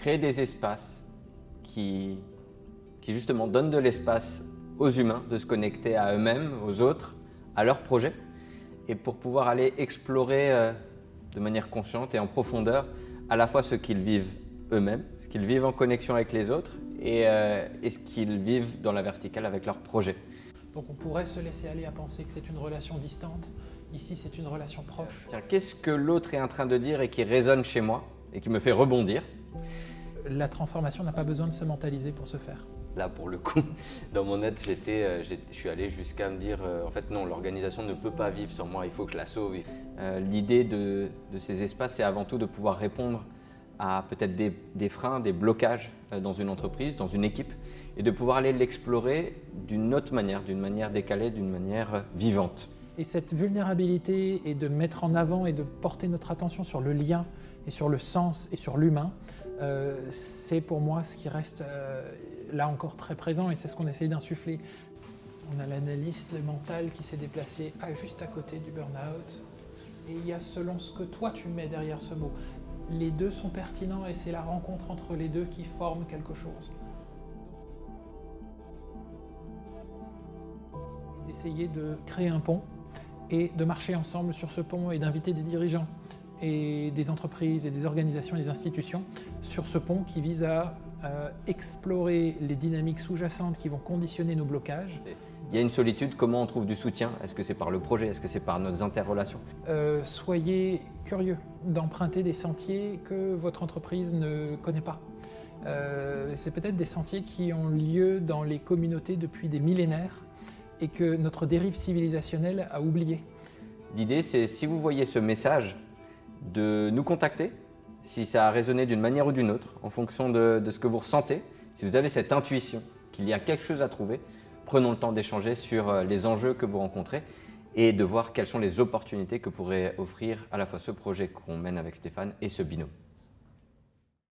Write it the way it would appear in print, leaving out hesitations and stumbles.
créer des espaces qui justement donnent de l'espace aux humains de se connecter à eux-mêmes, aux autres, à leurs projets, et pour pouvoir aller explorer de manière consciente et en profondeur à la fois ce qu'ils vivent eux-mêmes, ce qu'ils vivent en connexion avec les autres et ce qu'ils vivent dans la verticale avec leurs projets. Donc on pourrait se laisser aller à penser que c'est une relation distante. Ici, c'est une relation proche. Tiens, qu'est-ce que l'autre est en train de dire et qui résonne chez moi et qui me fait rebondir? La transformation n'a pas besoin de se mentaliser pour se faire. Là, pour le coup, dans mon aide, je suis allé jusqu'à me dire en fait non, l'organisation ne peut pas vivre sans moi, il faut que je la sauve. L'idée de ces espaces, c'est avant tout de pouvoir répondre à peut-être des freins, des blocages dans une entreprise, dans une équipe, et de pouvoir aller l'explorer d'une autre manière, d'une manière décalée, d'une manière vivante. Et cette vulnérabilité et de mettre en avant et de porter notre attention sur le lien et sur le sens et sur l'humain, c'est pour moi ce qui reste là encore très présent et c'est ce qu'on essaye d'insuffler. On a l'analyste mental qui s'est déplacé juste à côté du burn-out et il y a selon ce que toi tu mets derrière ce mot. Les deux sont pertinents et c'est la rencontre entre les deux qui forme quelque chose. D'essayer de créer un pont et de marcher ensemble sur ce pont et d'inviter des dirigeants et des entreprises et des organisations et des institutions sur ce pont qui vise à explorer les dynamiques sous-jacentes qui vont conditionner nos blocages. Il y a une solitude, comment on trouve du soutien? Est-ce que c'est par le projet? Est-ce que c'est par nos interrelations? Soyez curieux d'emprunter des sentiers que votre entreprise ne connaît pas. C'est peut-être des sentiers qui ont lieu dans les communautés depuis des millénaires et que notre dérive civilisationnelle a oublié. L'idée, c'est si vous voyez ce message, de nous contacter, si ça a résonné d'une manière ou d'une autre, en fonction de ce que vous ressentez. Si vous avez cette intuition qu'il y a quelque chose à trouver, prenons le temps d'échanger sur les enjeux que vous rencontrez et de voir quelles sont les opportunités que pourrait offrir à la fois ce projet qu'on mène avec Stéphane et ce binôme.